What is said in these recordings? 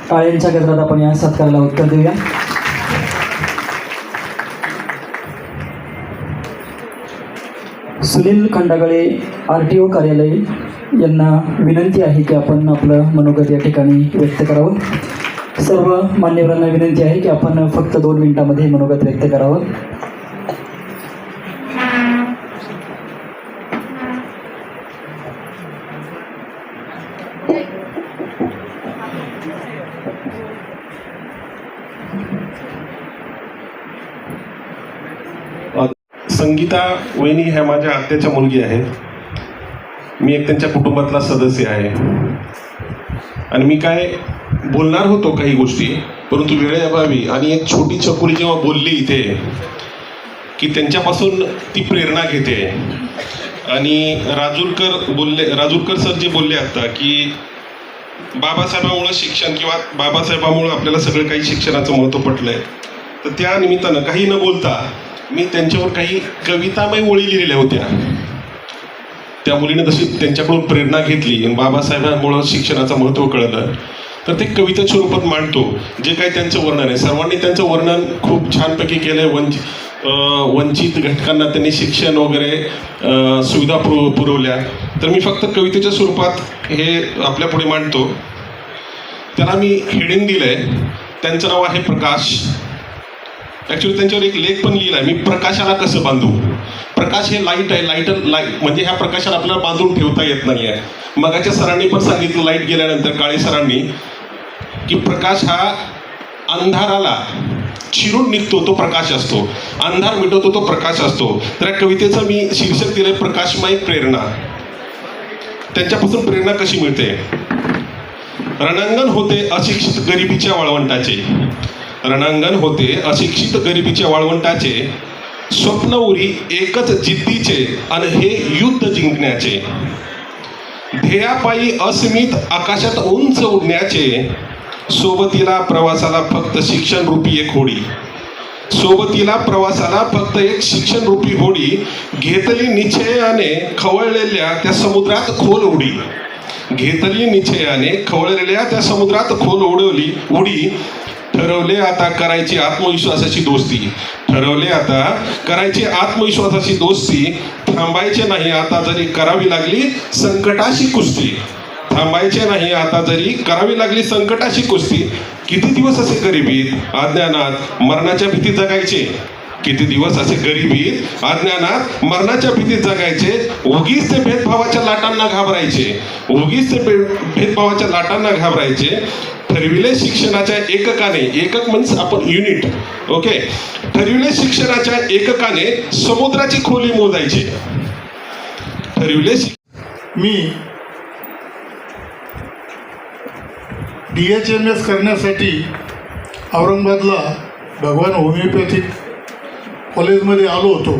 टाळ्यांच्या गजरात आपण या सत्काराला उत्तर देऊया. सुनील खंडागळे RTO कार्यालय यांना विनंती आहे की आपण आपलं मनोगत या ठिकाणी व्यक्त करावं. सर्व मान्यवरांना विनंती आहे की आपण फक्त 2 मिनिटांमध्ये मनोगत व्यक्त करावं. संगीता वहिनी ह्या माझ्या आत्याच्या मुलगी आहेत. मी एक त्यांच्या कुटुंबातला सदस्य आहे आणि मी काय बोलणार होतो काही गोष्टी, परंतु वेळेअभावी आणि एक छोटी चकुली जेव्हा बोलली इथे की त्यांच्यापासून ती प्रेरणा घेते. आणि राजूरकर सर जे बोलले आता की बाबासाहेबांमुळं शिक्षण किंवा बाबासाहेबांमुळं आपल्याला सगळं काही शिक्षणाचं महत्त्व पटलं आहे, तर त्या निमित्तानं काही न बोलता मी त्यांच्यावर काही कवितामय ओळी लिहिलेल्या होत्या. त्या मुलीने तशी त्यांच्याकडून प्रेरणा घेतली आणि बाबासाहेबांमुळं शिक्षणाचं महत्त्व कळलं, तर ते कविता स्वरूपात मांडतो. जे काही त्यांचं वर्णन आहे, सर्वांनी त्यांचं वर्णन खूप छानपैकी केलं आहे. वंचित घटकांना त्यांनी शिक्षण वगैरे सुविधा पुरवल्या. तर मी फक्त कवितेच्या स्वरूपात हे आपल्या पुढे मांडतो. त्याला मी हेडिंग दिलं आहे, त्यांचं नाव आहे प्रकाश. ॲक्च्युली त्यांच्यावर एक लेख पण लिहिला आहे मी, प्रकाशाला कसं बांधू. प्रकाश हे लाईट आहे, लाईट म्हणजे ह्या प्रकाशाला आपल्याला बांधून ठेवता येत नाही आहे. मगाच्या सरांनी पण सांगितलं लाईट गेल्यानंतर, काळे सरांनी, की प्रकाश हा अंधाराला चिरून निघतो तो प्रकाश असतो, अंधार मिटवतो तो प्रकाश असतो. तर या कवितेचं मी शीर्षक दिलंय प्रकाशमय प्रेरणा. त्यांच्यापासून प्रेरणा कशी मिळते. रणांगण होते अशिक्षित गरिबीच्या वाळवंटाचे, रणांगण होते अशिक्षित गरिबीच्या वाळवंटाचे, स्वप्न उरी एकच जिद्दीचे आणि हे युद्ध जिंकण्याचे, ध्येयापायी अस्मित आकाशात उंच उडण्याचे, सोबतीला प्रवासाला फक्त शिक्षण रूपी एक होडी, सोबतीला प्रवासाला फक्त एक शिक्षण रूपी होडी, घेतली निश्चयाने खवळलेल्या त्या समुद्रात खोल उडी, घेतली निश्चयाने खवळलेल्या त्या समुद्रात खोल उडी, ठरवले आता करायची आत्मविश्वासाची दोस्ती, ठरवले आता करायची आत्मविश्वासाची दोस्ती, थांबायचे नाही आता जरी करावी लागली संकटाशी कुस्ती, थांबायचे नाही आता जरी करावी लागली संकटाशी कुस्ती. किती दिवस असे गरिबीत अज्ञानात मरणाच्या भीतीत जगायचे, किती दिवस असे गरिबीत अज्ञानात मरणाच्या भीतीत जगायचे, उगीच ते भेदभावाच्या लाटांना घाबरायचे, उगीच ते भेदभावाच्या लाटांना घाबरायचे. ठरविले शिक्षणाच्या एककाने, एकक म्हणजे आपण युनिट, ओके, ठरविले शिक्षणाच्या एककाने समुद्राची खोली मोजायची, ठरविले. मी DHMS करण्यासाठी औरंगाबादला भगवान होमिओपॅथिक कॉलेजमध्ये आलो होतो.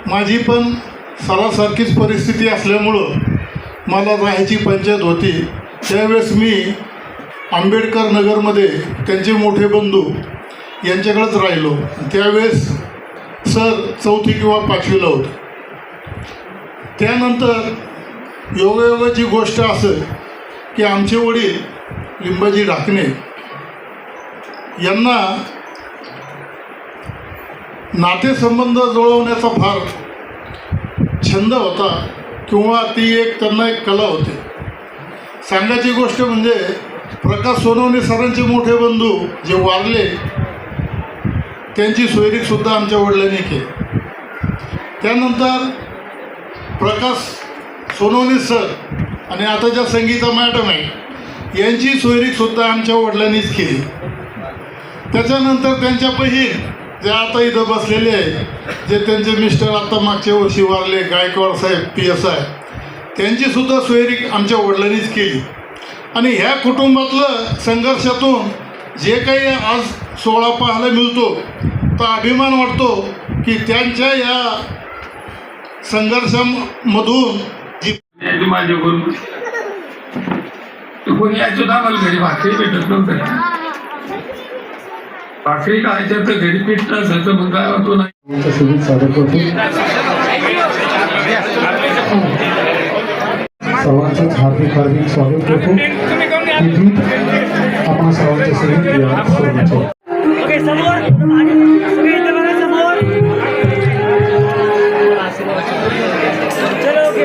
माझी पण सरासारखीच परिस्थिती असल्यामुळं मला राहायची पंचायत होती. त्यावेळेस मी आंबेडकर नगरमध्ये त्यांचे मोठे बंधू यांच्याकडेच राहिलो. त्यावेळेस सर 4थी किंवा 5वीला होते. त्यानंतर योगायोगाची गोष्ट असं की आमचे वडील लिंबाजी ढाकणे यांना नातेसंबंध जुळवण्याचा फार छंद होता किंवा ती एक त्यांना एक कला होती. सांगायची गोष्ट म्हणजे प्रकाश सोनवणे सरांचे मोठे बंधू जे वारले त्यांची सोयरीकसुद्धा आमच्या वडिलांनी केली. त्यानंतर प्रकाश सोनवणे सर आणि आता ज्या संगीता मॅडम आहे यांची सोयरीकसुद्धा आमच्या वडिलांनीच केली. त्याच्यानंतर त्यांच्या बहीण जे आता इथं बसलेले आहे, जे त्यांचे मिस्टर आता मागच्या वर्षी वारले गायकवाड साहेब PSI, त्यांचीसुद्धा सोयरीक आमच्या वडिलांनीच केली. आणि ह्या कुटुंबातलं संघर्षातून जे काही आज सोहळा पाहायला मिळतो तो अभिमान वाटतो की त्यांच्या या संघर्षामधून जी माझ्याकडून कोणी यायचं ना, मला घरी भाकरी भेटत नव्हतं. भाकरी खायच्या तर घरी पीठ नसायचं, मग काय होतो नाही. सर्वांचंच हार्दिक स्वागत करतो. आपण सर्वांचे सहयोग सोडून ओके समोर सगळे इथे बघा समोर चलो ओके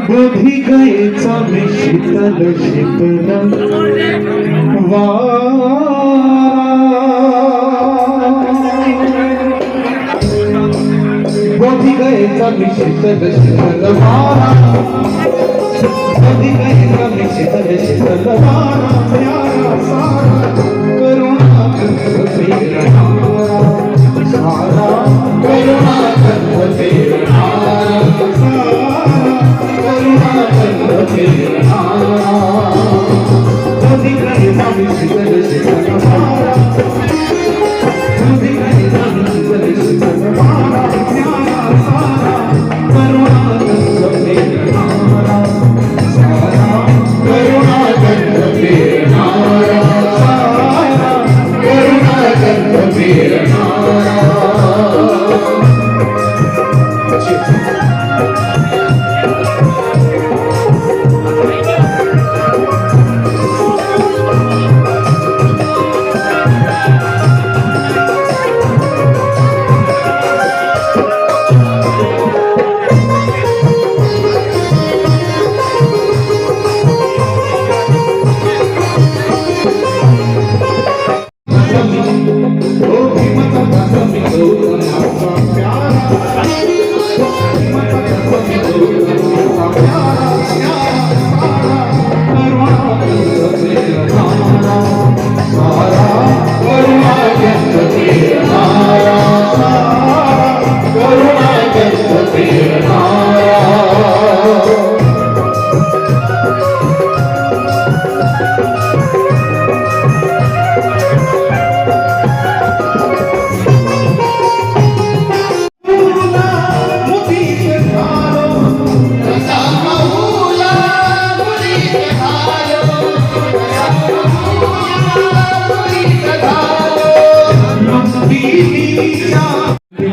बोधी गयेचा मी शीतल शीतल बोधी गयेचा मी शीतल शीतल वारा बोधी गयेचा मी शीतल शीतल वारा प्यारा सारा करुणा गंध प्रेरणारा सारा करुणा गंध प्रेरणारा सारा करुणा गंध प्रेरणारा बोधी गयेचा मी शीतल शीतल वारा बोधी गयेचा मी शीतल शीतल वारा प्यारा सारा करुणा गंध प्रेरणारा सारा करुणा गंध प्रेरणारा सारा करुणा गंध प्रेरणारा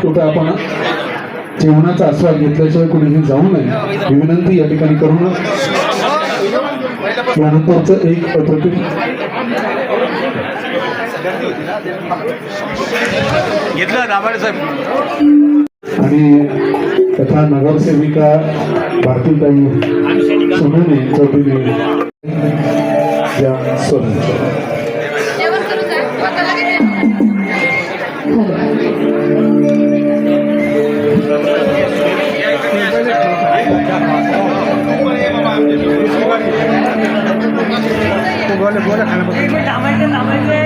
कुठं आपण जेवणाचा आस्वाद घेतल्याशिवाय कुठेही जाऊ नये ही विनंती या ठिकाणी करूनच यानंतरचं एक अप्रतिम आणि तथा नगरसेविका भारतीताई सोनवणे चौधरी या सोनवणे थांबायचे समोर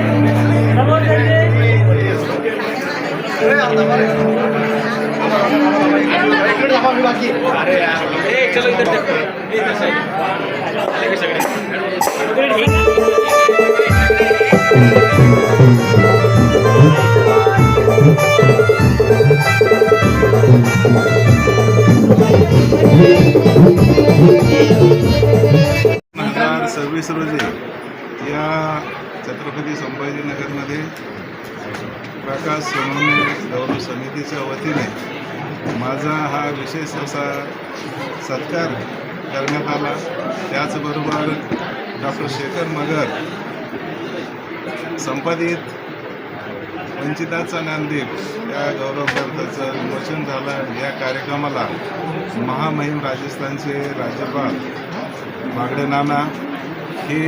जायचे नंतर 26 रोजी या छत्रपती संभाजीनगरमध्ये प्रकाश सोनवणे गौरव समितीच्या वतीने माझा हा विशेष असा सत्कार करण्यात आला. त्याचबरोबर डॉक्टर शेखर मगर संपादित वंचिताचा ज्ञानदीप या गौरव ग्रंथाचं विमोचन झालं. या कार्यक्रमाला महामहिम राजस्थानचे राज्यपाल बागडे नाना हे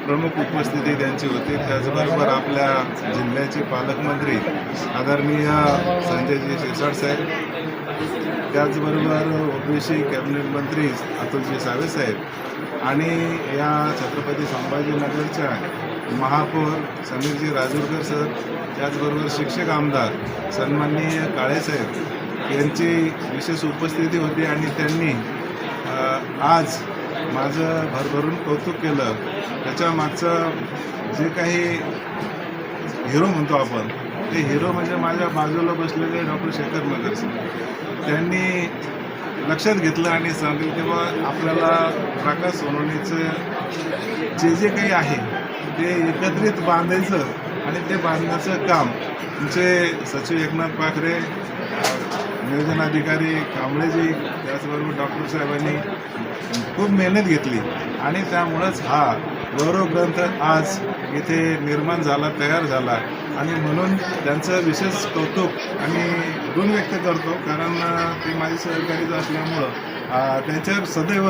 प्रमुख उपस्थिती त्यांची होती. त्याचबरोबर आपल्या जिल्ह्याचे पालकमंत्री आदरणीय संजयजी शिरसाट साहेब, त्याचबरोबर ओबीसी कॅबिनेट मंत्री अतुलजी सावे साहेब आणि या छत्रपती संभाजीनगरच्या महापौर समीरजी राजूरकर सर, त्याचबरोबर शिक्षक आमदार सन्माननीय काळेसाहेब यांची विशेष उपस्थिती होती. आणि त्यांनी आज माझं भरभरून कौतुक केलं. त्याच्या मागचं जे काही हिरो म्हणतो आपण, ते हिरो म्हणजे माझ्या बाजूला बसलेले डॉक्टर शेखर मगर सर. त्यांनी लक्षात घेतलं आणि सांगितलं की बा आपल्याला प्रकाश सोनवणेचं जे काही आहे ते एकत्रित बांधायचं आणि ते बांधण्याचं काम तुमचे सचिव एकनाथ पाखरे, नियोजन अधिकारी कांबळेजी त्याचबरोबर डॉक्टर साहेबांनी खूप मेहनत घेतली आणि त्यामुळंच हा गौरव ग्रंथ आज इथे निर्माण झाला, तयार झाला आणि म्हणून त्यांचं विशेष कौतुक आणि गुण व्यक्त करतो, कारण ते माझे सहकारीच असल्यामुळं त्यांच्यावर सदैव